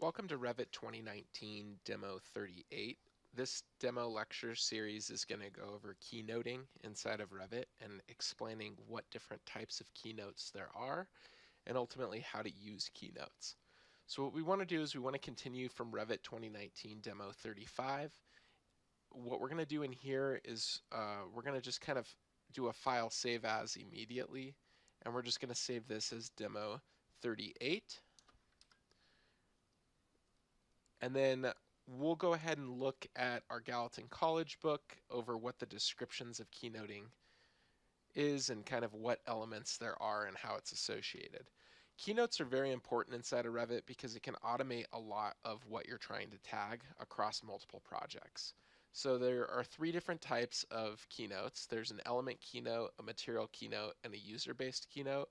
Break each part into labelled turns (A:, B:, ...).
A: Welcome to Revit 2019 Demo 38. This demo lecture series is going to go over keynoting inside of Revit and explaining what different types of keynotes there are and ultimately how to use keynotes. So what we want to do is we want to continue from Revit 2019 Demo 35. What we're going to do in here is we're going to just kind of do a file save as immediately, and we're just going to save this as Demo 38. And then we'll go ahead and look at our Gallatin College book over what the descriptions of keynoting is and kind of what elements there are and how it's associated. Keynotes are very important inside of Revit because it can automate a lot of what you're trying to tag across multiple projects. So there are three different types of keynotes. There's an element keynote, a material keynote, and a user-based keynote.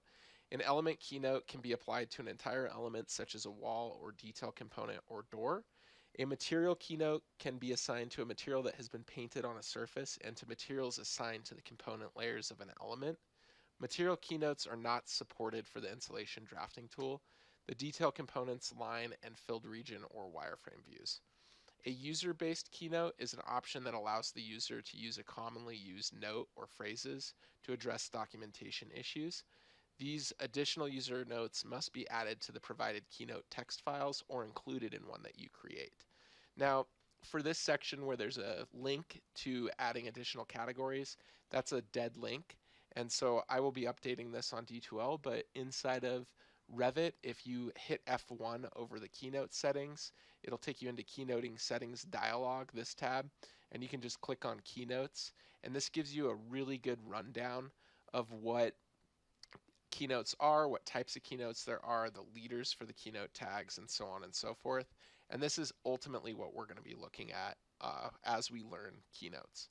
A: An element keynote can be applied to an entire element such as a wall or detail component or door. A material keynote can be assigned to a material that has been painted on a surface and to materials assigned to the component layers of an element. Material keynotes are not supported for the installation drafting tool, the detail components, line, and filled region or wireframe views. A user-based keynote is an option that allows the user to use a commonly used note or phrases to address documentation issues. These additional user notes must be added to the provided keynote text files or included in one that you create. Now, for this section where there's a link to adding additional categories, that's a dead link. And so I will be updating this on D2L, but inside of Revit, if you hit F1 over the keynote settings, it'll take you into keynoting settings dialog, this tab, and you can just click on keynotes. And this gives you a really good rundown of what keynotes are, what types of keynotes there are, the leaders for the keynote tags, and so on and so forth. And this is ultimately what we're going to be looking at as we learn keynotes.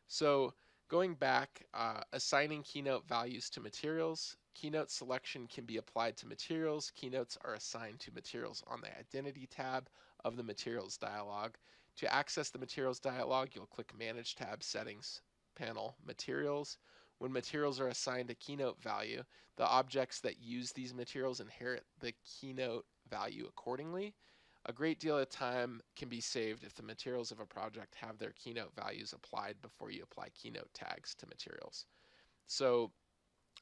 A: So going back, assigning keynote values to materials. Keynote selection can be applied to materials. Keynotes are assigned to materials on the Identity tab of the Materials dialog. To access the Materials dialog, you'll click Manage tab, Settings panel, Materials. When materials are assigned a keynote value, the objects that use these materials inherit the keynote value accordingly. A great deal of time can be saved if the materials of a project have their keynote values applied before you apply keynote tags to materials. So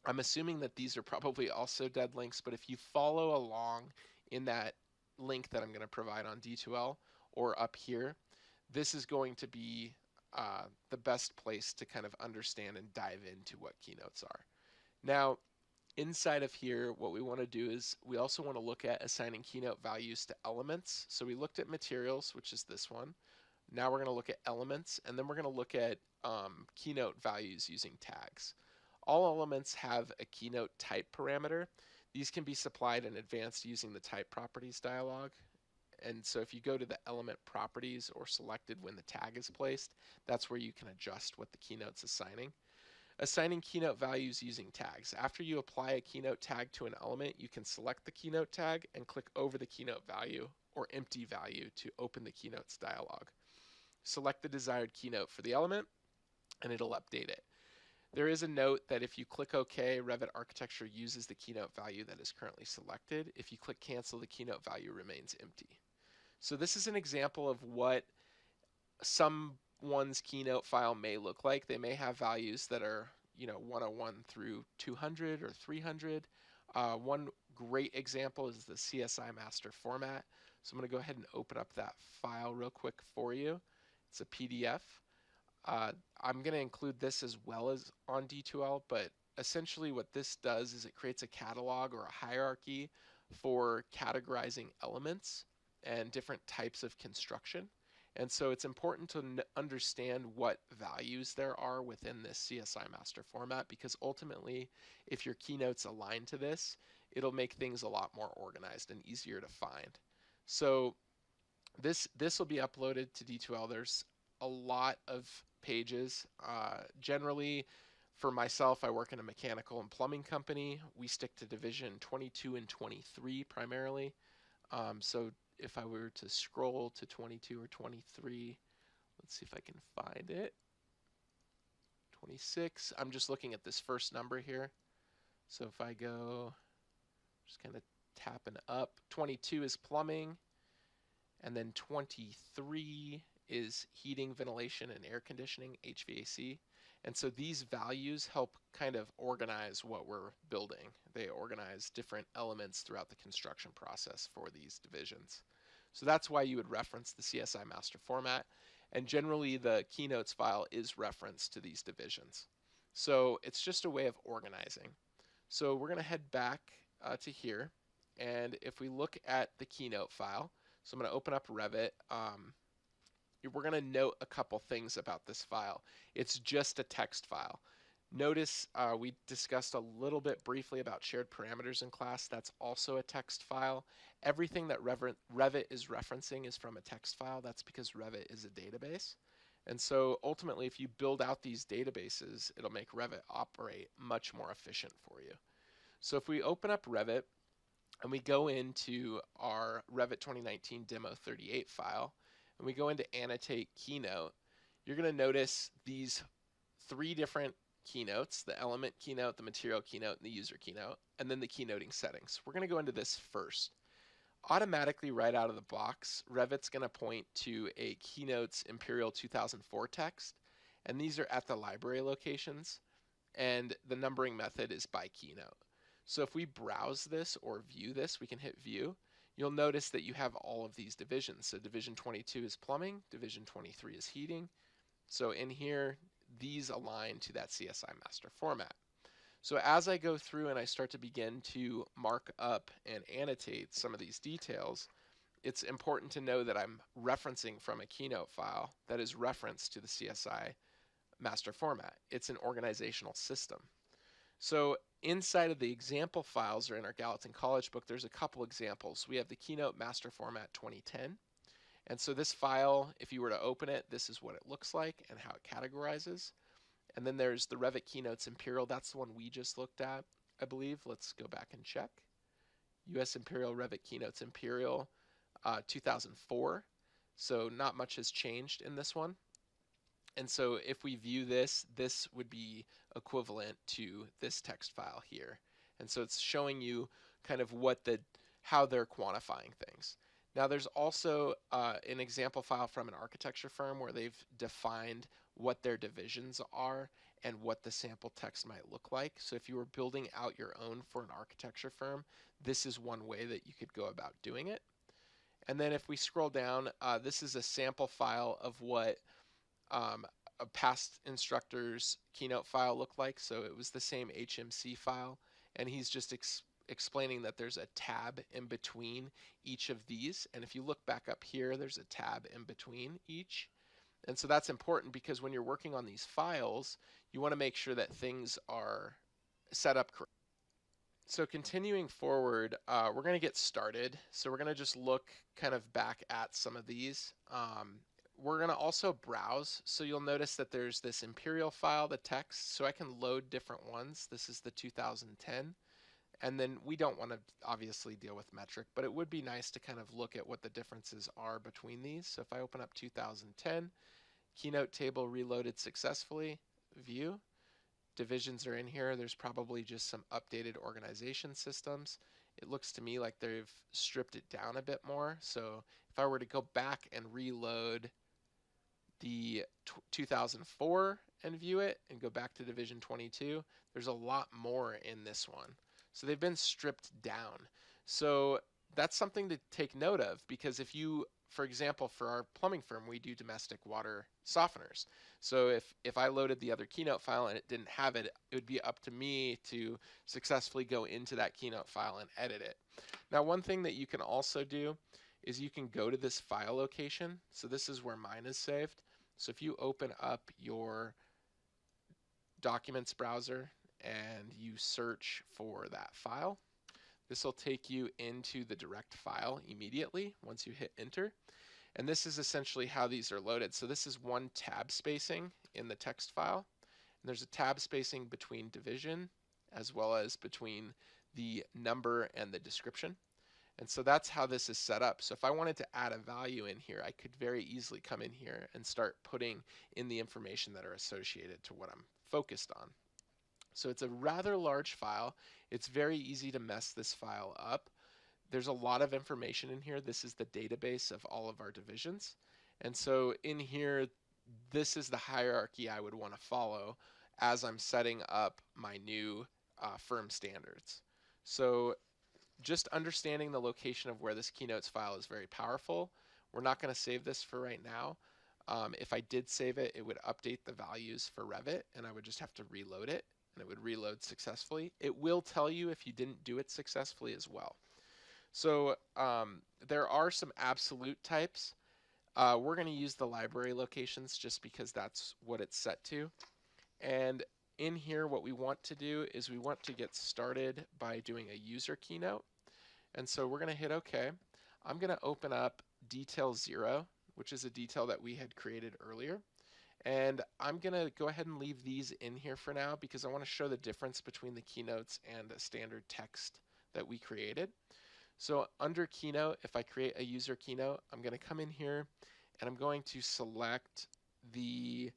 A: I'm assuming that these are probably also dead links, but if you follow along in that link that I'm going to provide on D2L or up here, this is going to be the best place to kind of understand and dive into what keynotes are. Now, inside of here, what we want to do is we also want to look at assigning keynote values to elements. So we looked at materials, which is this one. Now we're going to look at elements, and then we're going to look at keynote values using tags. All elements have a keynote type parameter. These can be supplied in advance using the type properties dialog. And so if you go to the element properties or selected when the tag is placed, that's where you can adjust what the keynote's assigning. Assigning keynote values using tags. After you apply a keynote tag to an element, you can select the keynote tag and click over the keynote value or empty value to open the keynotes dialog. Select the desired keynote for the element and it'll update it. There is a note that if you click OK, Revit Architecture uses the keynote value that is currently selected. If you click cancel, the keynote value remains empty. So this is an example of what someone's keynote file may look like. They may have values that are 101 through 200 or 300. One great example is the CSI master format. So I'm going to go ahead and open up that file real quick for you. It's a PDF. I'm going to include this as well as on D2L, but essentially what this does is it creates a catalog or a hierarchy for categorizing elements and different types of construction. And so it's important to understand what values there are within this CSI master format, because ultimately, if your keynotes align to this, it'll make things a lot more organized and easier to find. So this will be uploaded to D2L. There's a lot of pages. Generally, for myself, I work in a mechanical and plumbing company. We stick to division 22 and 23 primarily. So if I were to scroll to 22 or 23, let's see if I can find it. 26, I'm just looking at this first number here. So if I go, just kind of tapping up, 22 is plumbing, and then 23 is heating, ventilation, and air conditioning, HVAC. And so these values help kind of organize what we're building. They organize different elements throughout the construction process for these divisions. So that's why you would reference the CSI master format. And generally the keynotes file is referenced to these divisions. So it's just a way of organizing. So we're going to head back to here. And if we look at the keynote file, so I'm going to open up Revit. We're going to note a couple things about this file. It's just a text file. Notice we discussed a little bit briefly about shared parameters in class. That's also a text file. Everything that Revit is referencing is from a text file. That's because Revit is a database. And so ultimately, if you build out these databases, it'll make Revit operate much more efficient for you. So if we open up Revit and we go into our Revit2019 demo38 file, and we go into annotate keynote, you're going to notice these three different keynotes: the element keynote, the material keynote, and the user keynote, and then the keynoting settings. We're going to go into this first. Automatically, right out of the box, Revit's going to point to a Keynotes Imperial 2004 text, and these are at the library locations, and the numbering method is by keynote. So if we browse this or view this, we can hit view. You'll notice that you have all of these divisions. So division 22 is plumbing, division 23 is heating. So in here, these align to that CSI master format. So as I go through and I start to begin to mark up and annotate some of these details, it's important to know that I'm referencing from a keynote file that is referenced to the CSI master format. It's an organizational system. So inside of the example files or in our Gallatin College book, there's a couple examples. We have the Keynote Master Format 2010. And so this file, if you were to open it, this is what it looks like and how it categorizes. And then there's the Revit Keynotes Imperial. That's the one we just looked at, I believe. Let's go back and check. US Imperial Revit Keynotes Imperial 2004. So not much has changed in this one. And so if we view this, this would be equivalent to this text file here. And so it's showing you kind of how they're quantifying things. Now there's also an example file from an architecture firm where they've defined what their divisions are and what the sample text might look like. So if you were building out your own for an architecture firm, this is one way that you could go about doing it. And then if we scroll down, this is a sample file of what a past instructor's keynote file looked like. So it was the same HMC file, and he's just explaining that there's a tab in between each of these. And if you look back up here, there's a tab in between each. And so that's important because when you're working on these files, you want to make sure that things are set up correctly. So continuing forward, we're going to get started. So we're going to just look kind of back at some of these. We're going to also browse. So you'll notice that there's this Imperial file, the text, so I can load different ones. This is the 2010. And then we don't want to obviously deal with metric, but it would be nice to kind of look at what the differences are between these. So if I open up 2010, keynote table reloaded successfully, view, divisions are in here. There's probably just some updated organization systems. It looks to me like they've stripped it down a bit more. So if I were to go back and reload the 2004 and view it and go back to division 22, there's a lot more in this one. So they've been stripped down. So that's something to take note of, because if you, for example, for our plumbing firm, we do domestic water softeners. So if I loaded the other keynote file and it didn't have it, it would be up to me to successfully go into that keynote file and edit it. Now, one thing that you can also do is you can go to this file location. So this is where mine is saved. So if you open up your documents browser and you search for that file, this will take you into the direct file immediately once you hit enter. And this is essentially how these are loaded. So this is one tab spacing in the text file. And there's a tab spacing between division as well as between the number and the description. And so that's how this is set up. So if I wanted to add a value in here, I could very easily come in here and start putting in the information that are associated to what I'm focused on. So it's a rather large file. It's very easy to mess this file up. there's a lot of information in here. This is the database of all of our divisions. And so in here, this is the hierarchy I would want to follow as I'm setting up my new firm standards. So just understanding the location of where this Keynotes file is very powerful. We're not going to save this for right now. If I did save it, it would update the values for Revit, and I would just have to reload it, and it would reload successfully. It will tell you if you didn't do it successfully as well. So there are some absolute types. We're going to use the library locations just because that's what it's set to. And in here, what we want to do is we want to get started by doing a user keynote. And so we're going to hit OK. I'm going to open up detail 0, which is a detail that we had created earlier. And I'm going to go ahead and leave these in here for now because I want to show the difference between the keynotes and a standard text that we created. So under Keynote, if I create a user keynote, I'm going to come in here and I'm going to select the,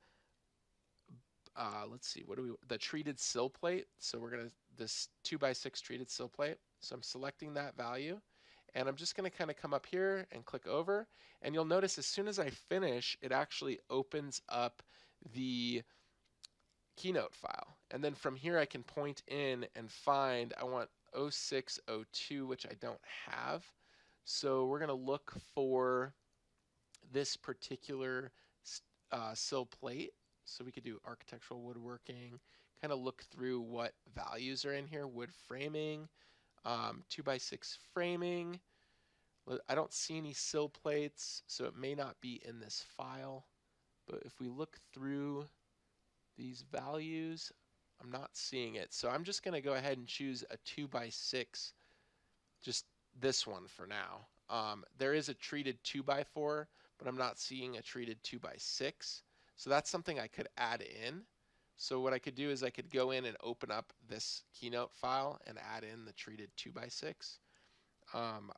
A: let's see, the treated sill plate. So we're going to, this 2x6 treated sill plate. So I'm selecting that value and I'm just going to kind of come up here and click over. And you'll notice as soon as I finish, it actually opens up the Keynote file. And then from here, I can point in and find, I want 0602, which I don't have. So we're going to look for this particular sill plate. So we could do architectural woodworking, kind of look through what values are in here, wood framing, 2x6 framing. I don't see any sill plates, so it may not be in this file. But if we look through these values, I'm not seeing it. So I'm just going to go ahead and choose a 2x6, just this one for now. There is a treated 2x4, but I'm not seeing a treated 2x6. So that's something I could add in. So what I could do is I could go in and open up this Keynote file and add in the treated 2x6.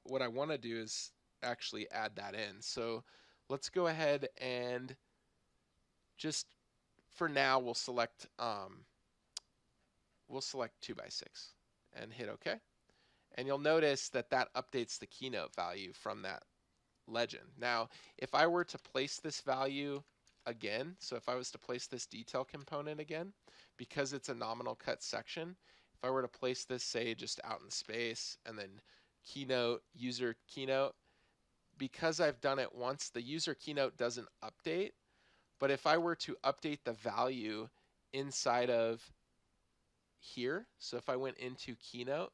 A: What I want to do is actually add that in. So let's go ahead and just for now we'll select 2x6 and hit OK. And you'll notice that that updates the Keynote value from that legend. Now, if I were to place this value again, so if I was to place this detail component again, because it's a nominal cut section, if I were to place this, say, just out in space and then Keynote, user Keynote, because I've done it once, the user Keynote doesn't update. But if I were to update the value inside of here, so if I went into Keynote,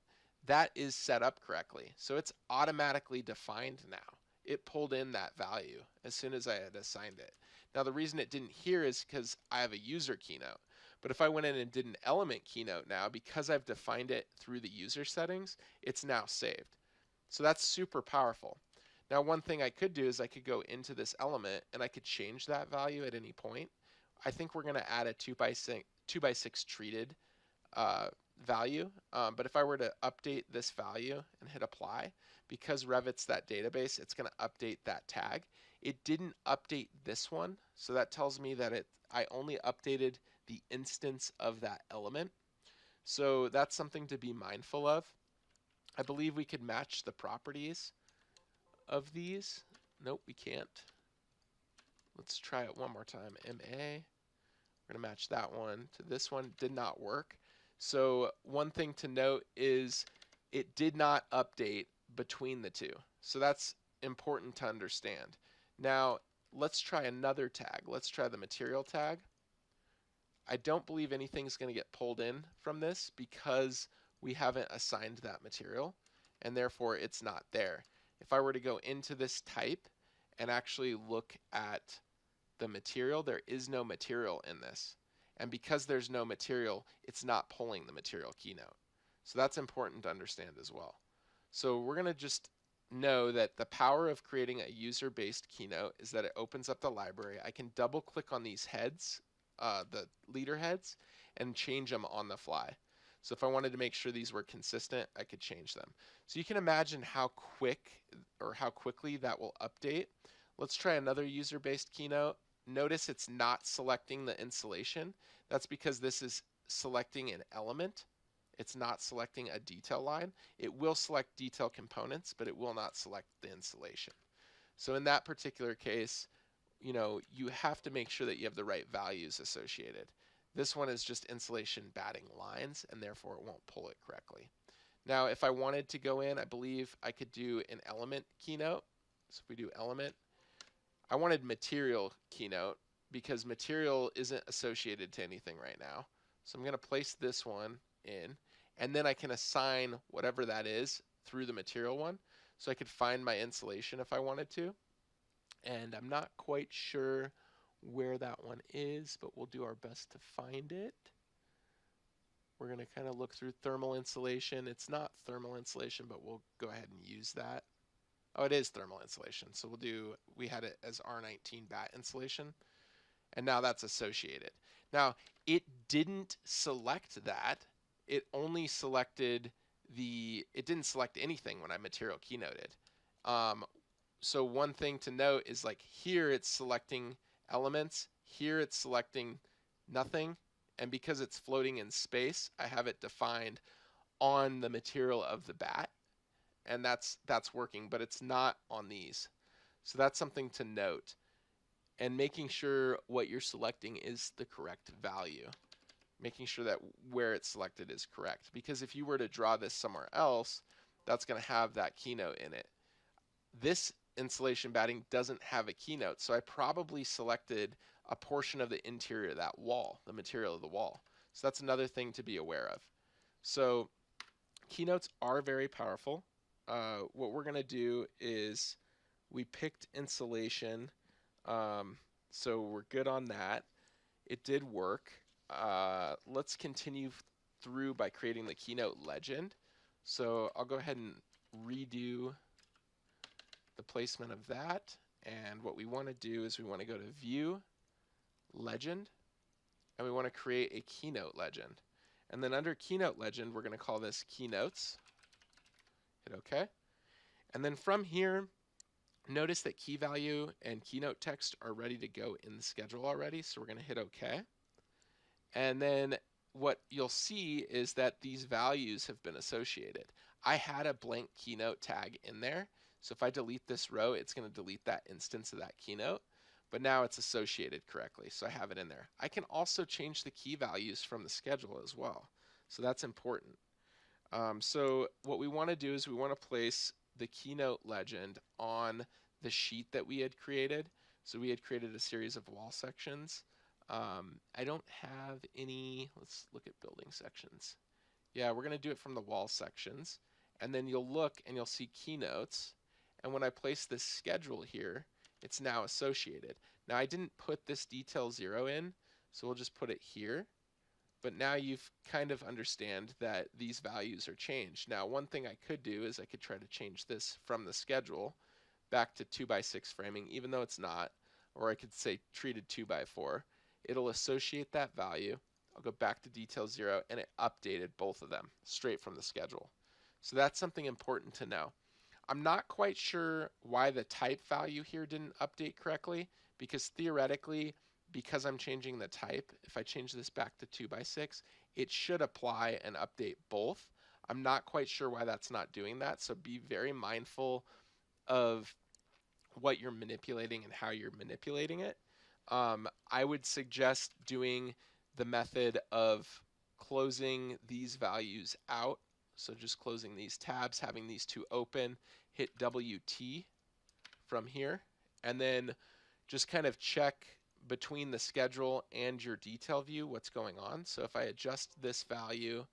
A: that is set up correctly. So it's automatically defined now. It pulled in that value as soon as I had assigned it. Now the reason it didn't here is because I have a user keynote. But if I went in and did an element keynote now, because I've defined it through the user settings, it's now saved. So that's super powerful. Now one thing I could do is I could go into this element and I could change that value at any point. I think we're going to add a 2x6 treated value. But if I were to update this value and hit apply, because Revit's that database, it's going to update that tag. It didn't update this one, so that tells me that I only updated the instance of that element. So that's something to be mindful of. I believe we could match the properties of these. Nope, we can't. Let's try it one more time. MA. We're going to match that one to this one. Did not work. So one thing to note is it did not update between the two. So that's important to understand. Now let's try another tag. Let's try the material tag. I don't believe anything's going to get pulled in from this because we haven't assigned that material and therefore it's not there. If I were to go into this type and actually look at the material, there is no material in this. And because there's no material, it's not pulling the material keynote. So that's important to understand as well. So we're going to just know that the power of creating a user-based keynote is that it opens up the library. I can double click on these heads, the leader heads, and change them on the fly. So if I wanted to make sure these were consistent, I could change them. So you can imagine how quickly that will update. Let's try another user-based keynote. Notice it's not selecting the installation. That's because this is selecting an element. it's not selecting a detail line. It will select detail components, but it will not select the insulation. So in that particular case, you have to make sure that you have the right values associated. This one is just insulation batting lines, and therefore it won't pull it correctly. Now, if I wanted to go in, I believe I could do an element keynote. So if we do element, I wanted material keynote because material isn't associated to anything right now. So I'm going to place this one in, and then I can assign whatever that is through the material one. So I could find my insulation if I wanted to. And I'm not quite sure where that one is, but we'll do our best to find it. We're going to kind of look through thermal insulation. It's not thermal insulation, but we'll go ahead and use that. Oh, it is thermal insulation. So we had it as R19 bat insulation, and now that's associated. Now, it didn't select that. It only selected it didn't select anything when I material keynoted. So one thing to note is like here it's selecting elements, here it's selecting nothing, and because it's floating in space, I have it defined on the material of the bat, and that's working, but it's not on these. So that's something to note, and making sure what you're selecting is the correct value, making sure that where it's selected is correct, because if you were to draw this somewhere else, that's going to have that keynote in it. This insulation batting doesn't have a keynote, so I probably selected a portion of the interior of that wall, the material of the wall. So that's another thing to be aware of. So keynotes are very powerful. What we're going to do is we picked insulation, so we're good on that. It did work. Let's continue through by creating the keynote legend. So I'll go ahead and redo the placement of that, and what we want to do is we want to go to View, Legend, and we want to create a Keynote Legend. And then under Keynote Legend, we're going to call this Keynotes. Hit OK. And then from here, notice that key value and keynote text are ready to go in the schedule already, so we're going to hit OK. And then what you'll see is that these values have been associated. I had a blank keynote tag in there, so if I delete this row, it's going to delete that instance of that keynote, but now it's associated correctly, so I have it in there. I can also change the key values from the schedule as well, so that's important. So what we want to do is we want to place the keynote legend on the sheet that we had created. So we had created a series of wall sections. I don't have any, let's look at building sections. Yeah, we're going to do it from the wall sections. And then you'll look and you'll see keynotes. And when I place this schedule here, it's now associated. Now I didn't put this detail 0 in, so we'll just put it here. But now you've kind of understand that these values are changed. Now one thing I could do is I could try to change this from the schedule back to 2x6 framing, even though it's not. Or I could say treated 2x4. It'll associate that value. I'll go back to detail 0, and it updated both of them straight from the schedule. So that's something important to know. I'm not quite sure why the type value here didn't update correctly, because theoretically, because I'm changing the type, if I change this back to 2x6, it should apply and update both. I'm not quite sure why that's not doing that, so be very mindful of what you're manipulating and how you're manipulating it. I would suggest doing the method of closing these values out. So just closing these tabs, having these two open, hit WT from here, and then just kind of check between the schedule and your detail view what's going on. So if I adjust this value,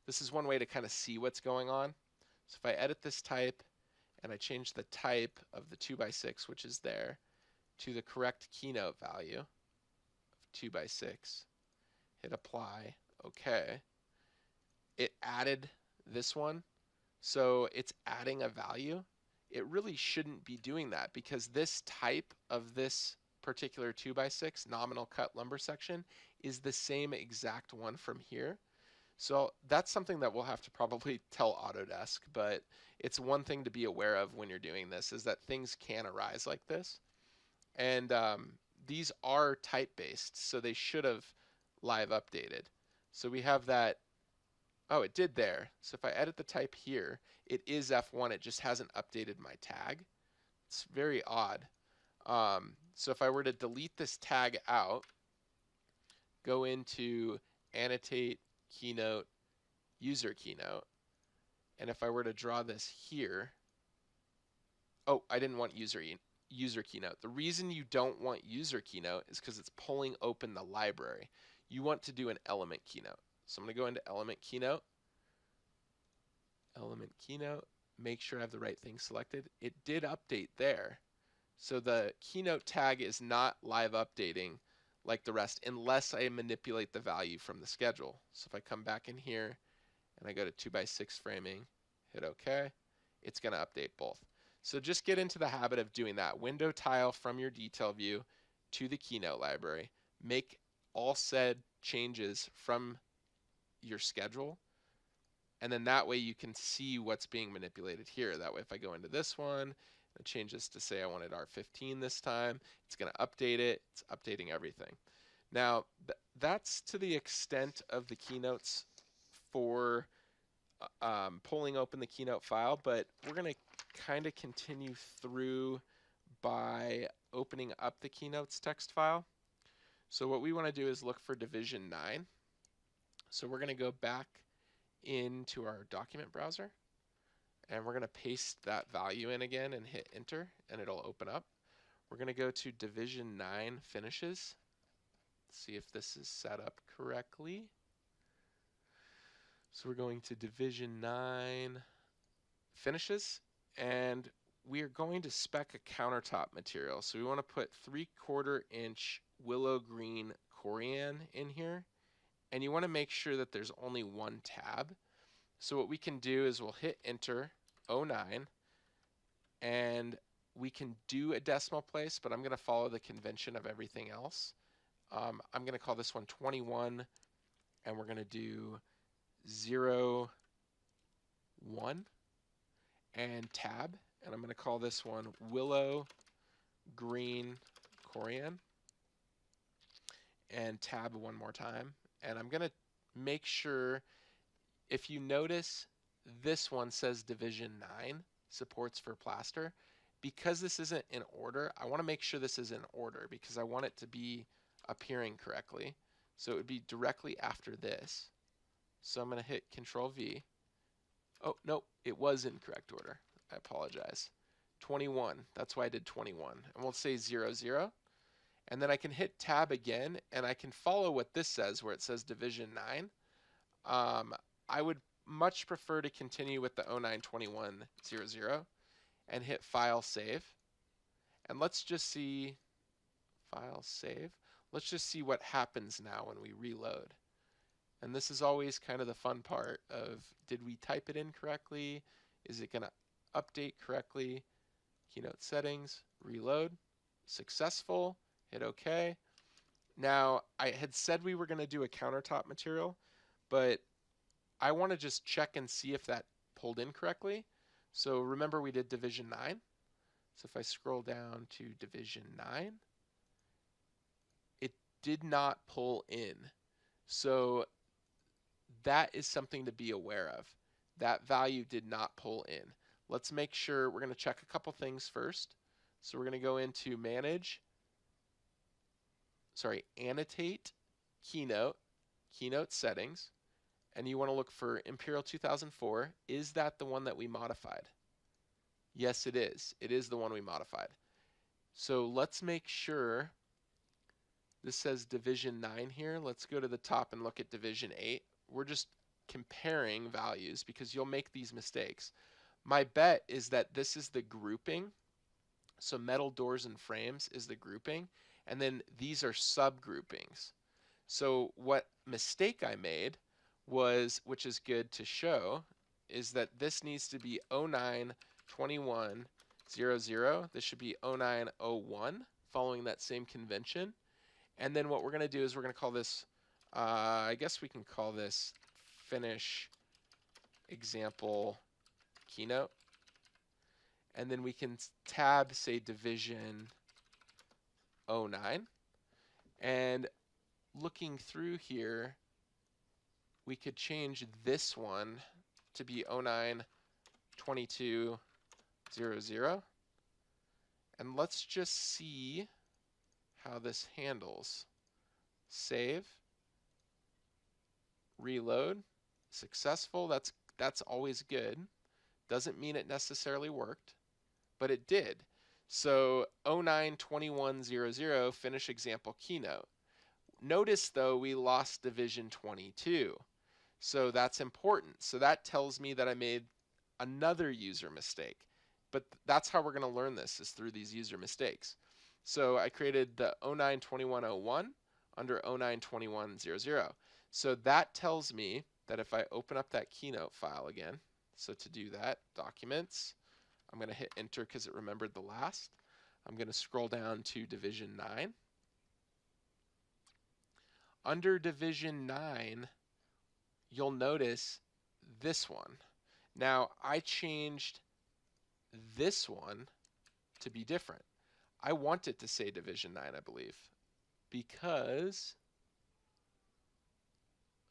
A: this is one way to kind of see what's going on. So if I edit this type and I change the type of the 2x6, which is there, to the correct keynote value of 2x6, hit apply, OK. It added this one, so it's adding a value. It really shouldn't be doing that because this type of this particular 2x6 nominal cut lumber section is the same exact one from here. So that's something that we'll have to probably tell Autodesk, but it's one thing to be aware of when you're doing this is that things can arise like this. And these are type-based, so they should have live updated. So we have that Oh, it did there. So if I edit the type here, it is F1. It just hasn't updated my tag. It's very odd. So if I were to delete this tag out, go into annotate keynote, user keynote, and if I were to draw this here, oh, I didn't want user keynote. The reason you don't want user keynote is because it's pulling open the library. You want to do an element keynote. So I'm going to go into element keynote, make sure I have the right thing selected. It did update there. So the keynote tag is not live updating like the rest unless I manipulate the value from the schedule. So if I come back in here and I go to 2x6 framing, hit OK, it's going to update both. So just get into the habit of doing that. Window tile from your detail view to the keynote library. Make all said changes from your schedule. And then that way you can see what's being manipulated here. That way if I go into this one, I change this to say I wanted R15 this time, it's going to update it. It's updating everything. Now, that's to the extent of the keynotes for pulling open the keynote file, but we're going to kind of continue through by opening up the keynotes text file. So what we want to do is look for division 9. So we're going to go back into our document browser, and we're going to paste that value in again and hit enter, and it'll open up. We're going to go to division 9 finishes. See if this is set up correctly. So we're going to division 9 finishes, and we are going to spec a countertop material. So we want to put 3/4 inch willow green corian in here, and you want to make sure that there's only one tab. So what we can do is we'll hit enter 09, and we can do a decimal place, but I'm going to follow the convention of everything else. I'm going to call this one 21, and we're going to do 0, 1, and tab, and I'm going to call this one willow green corian, and tab one more time. And I'm going to make sure, if you notice, this one says division 9 supports for plaster. Because this isn't in order, I want to make sure this is in order because I want it to be appearing correctly. So it would be directly after this. So I'm going to hit Control V. Oh, no, it was in correct order. I apologize. 21, that's why I did 21. And we'll say 0, 0. And then I can hit tab again, and I can follow what this says, where it says division 9. I would much prefer to continue with the 092100 and hit file save. And let's just see, file save. Let's just see what happens now when we reload. And this is always kind of the fun part of, did we type it in correctly? Is it going to update correctly? Keynote settings, reload, successful, hit OK. Now, I had said we were going to do a countertop material, but I want to just check and see if that pulled in correctly. So remember we did division 9. So if I scroll down to division 9, it did not pull in. So that is something to be aware of. That value did not pull in. Let's make sure, we're going to check a couple things first. So we're going to go into annotate keynote settings, and you want to look for Imperial 2004. Is that the one that we modified? Yes, it is. It is the one we modified. So let's make sure this says division 9 here. Let's go to the top and look at division 8. We're just comparing values because you'll make these mistakes. My bet is that this is the grouping. So metal doors and frames is the grouping, and then these are subgroupings. So what mistake I made was, which is good to show, is that this needs to be 092100. This should be 0901, following that same convention. And then what we're going to do is we're going to call this, I guess we can call this finish example keynote. And then we can tab, say, division 09. And looking through here, we could change this one to be 092200. And let's just see how this handles. Save, reload, successful. That's always good. Doesn't mean it necessarily worked, but it did. So 092100 finish example keynote. Notice though we lost division 22. So that's important. So that tells me that I made another user mistake. But that's how we're going to learn this, is through these user mistakes. So I created the 092101 under 092100. So that tells me that if I open up that keynote file again, so to do that, documents, I'm going to hit enter because it remembered the last. I'm going to scroll down to division 9. Under division 9, you'll notice this one. Now I changed this one to be different. I want it to say division 9, I believe, because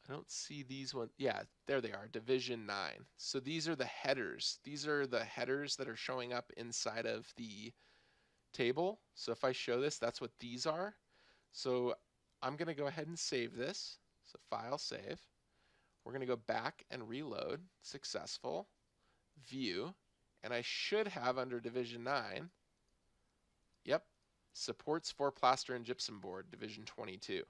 A: I don't see these ones. Yeah, there they are, division 9. So these are the headers. These are the headers that are showing up inside of the table. So if I show this, that's what these are. So I'm going to go ahead and save this. So file, save. We're going to go back and reload, successful, view, and I should have under division 9, yep, supports for plaster and gypsum board, division 22.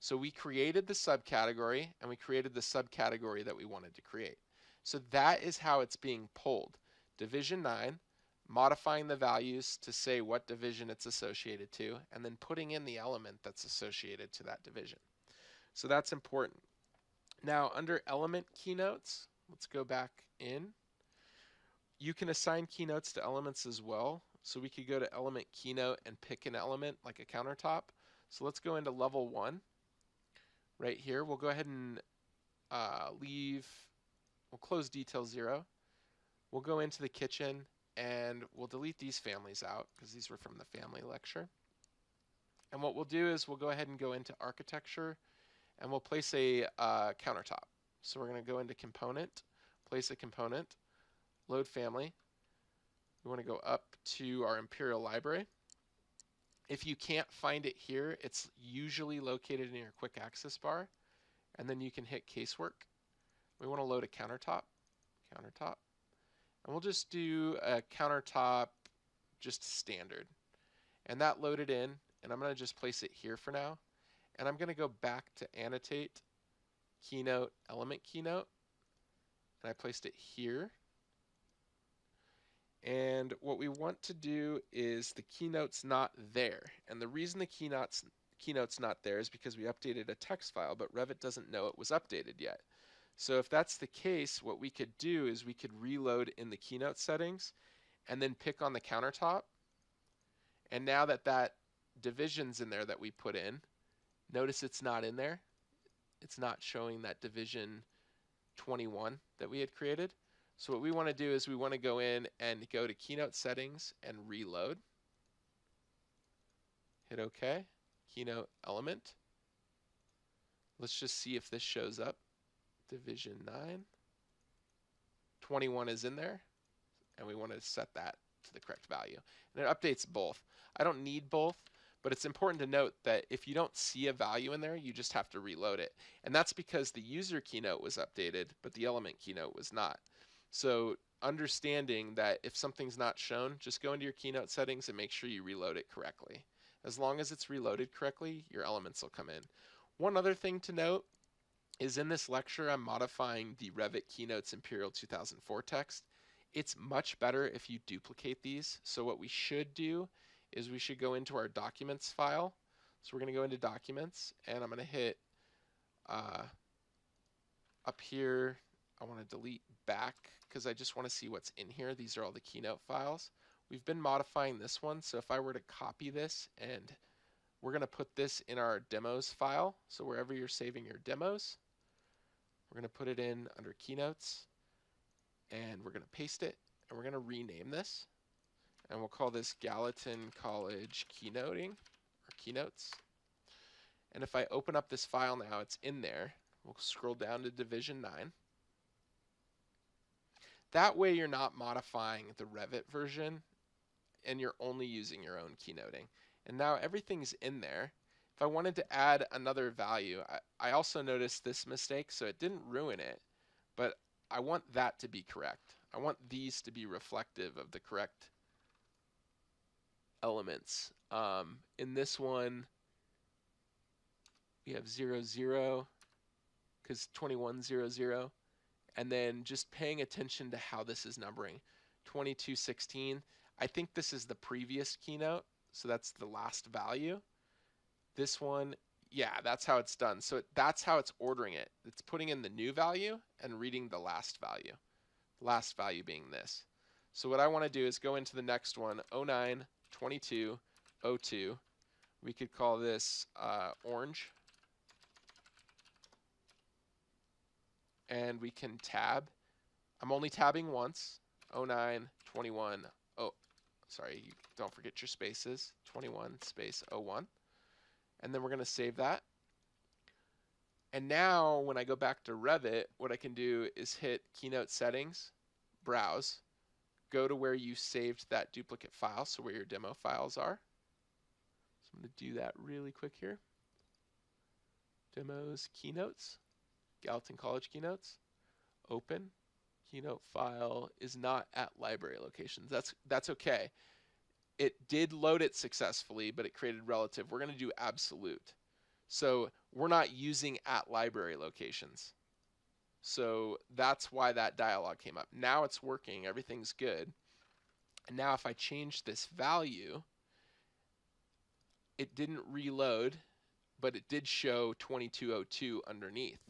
A: So we created the subcategory, and we created the subcategory that we wanted to create. So that is how it's being pulled. Division 9, modifying the values to say what division it's associated to, and then putting in the element that's associated to that division. So that's important. Now under element keynotes, let's go back in. You can assign keynotes to elements as well. So we could go to element keynote and pick an element like a countertop. So let's go into level 1. Right here, we'll go ahead and we'll close detail 0. We'll go into the kitchen and we'll delete these families out because these were from the family lecture. And what we'll do is we'll go ahead and go into architecture and we'll place a countertop. So we're going to go into component, place a component, load family. We want to go up to our Imperial Library. If you can't find it here, it's usually located in your quick access bar. And then you can hit casework. We want to load a countertop. And we'll just do a countertop just standard. And that loaded in, and I'm going to just place it here for now. And I'm going to go back to annotate, keynote, element keynote. And I placed it here. And what we want to do is the keynote's not there. And the reason the keynote's not there is because we updated a text file, but Revit doesn't know it was updated yet. So if that's the case, what we could do is we could reload in the keynote settings and then pick on the countertop. And now that that division's in there that we put in, notice it's not in there. It's not showing that division 21 that we had created. So what we want to do is we want to go in and go to keynote settings and reload. Hit OK, keynote element. Let's just see if this shows up. Division 9. 21 is in there, and we want to set that to the correct value. And it updates both. I don't need both, but it's important to note that if you don't see a value in there, you just have to reload it. And that's because the user keynote was updated, but the element keynote was not. So understanding that if something's not shown, just go into your keynote settings and make sure you reload it correctly. As long as it's reloaded correctly, your elements will come in. One other thing to note is in this lecture, I'm modifying the Revit Keynotes Imperial 2004 text. It's much better if you duplicate these. So what we should do is we should go into our documents file. So we're going to go into documents, and I'm going to hit up here. I want to delete back because I just want to see what's in here. These are all the keynote files. We've been modifying this one, so if I were to copy this, and we're going to put this in our demos file. So wherever you're saving your demos, we're going to put it in under keynotes, and we're going to paste it, and we're going to rename this, and we'll call this Gallatin College Keynoting, or Keynotes. And if I open up this file now, it's in there. We'll scroll down to division 9. That way you're not modifying the Revit version and you're only using your own keynoting. And now everything's in there. If I wanted to add another value, I also noticed this mistake, so it didn't ruin it, but I want that to be correct. I want these to be reflective of the correct elements. In this one, we have 0, 0, because 21, 0, 0. And then just paying attention to how this is numbering. 22, 16. I think this is the previous keynote, so that's the last value. This one, yeah, that's how it's done. So that's how it's ordering it. It's putting in the new value and reading the last value. Last value being this. So what I want to do is go into the next one, 09, 22, 02. We could call this orange. And we can tab. I'm only tabbing once. 09, 21, oh, sorry, don't forget your spaces. 21 space 01. And then we're going to save that. And now when I go back to Revit, what I can do is hit Keynote Settings, Browse, go to where you saved that duplicate file, so where your demo files are. So I'm going to do that really quick here. Demos, Keynotes, Gallatin College Keynotes, open. Keynote file is not at library locations. That's okay. It did load it successfully, but it created relative. We're going to do absolute. So we're not using at library locations. So that's why that dialog came up. Now it's working. Everything's good. And now if I change this value, it didn't reload, but it did show 2202 underneath.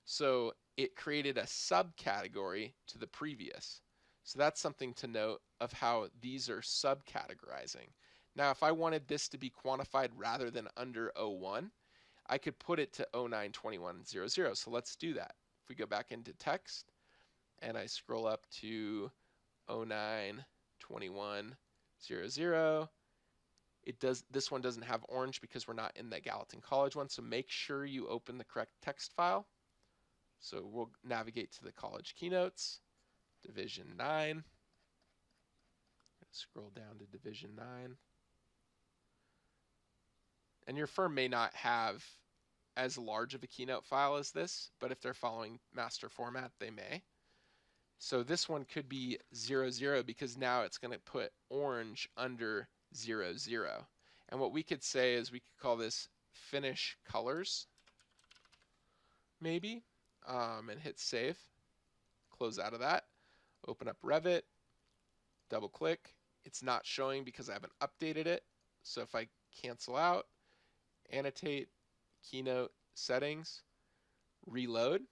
A: So it created a subcategory to the previous. So that's something to note of how these are subcategorizing. Now, if I wanted this to be quantified rather than under 01, I could put it to 092100. So let's do that. If we go back into text and I scroll up to 092100, this one doesn't have orange because we're not in the Gallatin College one. So make sure you open the correct text file. So we'll navigate to the college keynotes, Division 9. Scroll down to Division 9. And your firm may not have as large of a keynote file as this, but if they're following master format, they may. So this one could be 00 because now it's going to put orange under 00. And what we could say is we could call this finish colors, maybe. And hit save, close out of that, open up Revit, double click. It's not showing because I haven't updated it. So if I cancel out, annotate, keynote settings, reload,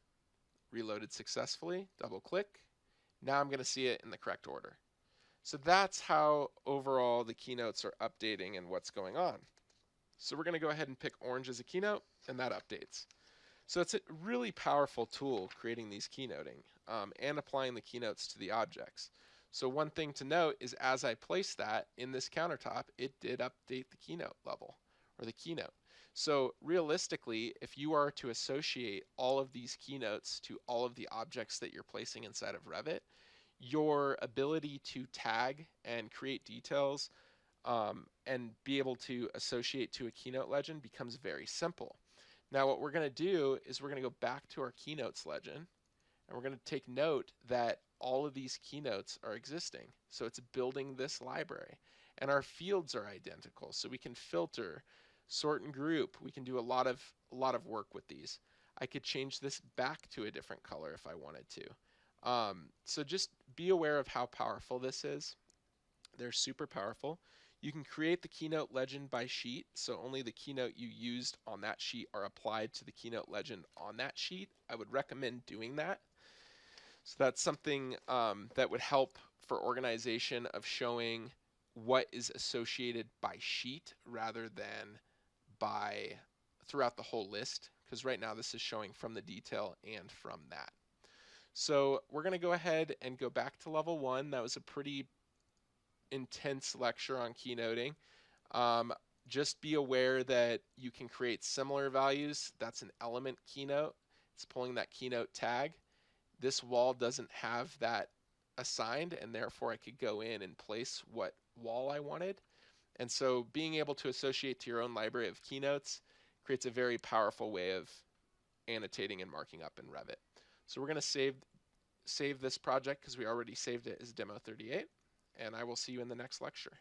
A: reloaded successfully, double click. Now I'm going to see it in the correct order. So that's how overall the keynotes are updating and what's going on. So we're going to go ahead and pick orange as a keynote, and that updates. So it's a really powerful tool creating these keynoting and applying the keynotes to the objects. So one thing to note is as I place that in this countertop, it did update the keynote level or the keynote. So realistically, if you are to associate all of these keynotes to all of the objects that you're placing inside of Revit, your ability to tag and create details and be able to associate to a keynote legend becomes very simple. Now what we're going to do is we're going to go back to our keynotes legend and we're going to take note that all of these keynotes are existing. So it's building this library and our fields are identical. So we can filter, sort and group. We can do a lot of work with these. I could change this back to a different color if I wanted to. So just be aware of how powerful this is. They're super powerful. You can create the keynote legend by sheet, so only the keynote you used on that sheet are applied to the keynote legend on that sheet. I would recommend doing that. So that's something that would help for organization of showing what is associated by sheet rather than by throughout the whole list, because right now this is showing from the detail and from that. So we're going to go ahead and go back to level 1. That was a pretty intense lecture on keynoting. Just be aware that you can create similar values. That's an element keynote. It's pulling that keynote tag. This wall doesn't have that assigned, and therefore I could go in and place what wall I wanted. And so being able to associate to your own library of keynotes creates a very powerful way of annotating and marking up in Revit. So we're going to save this project because we already saved it as demo 38, and I will see you in the next lecture.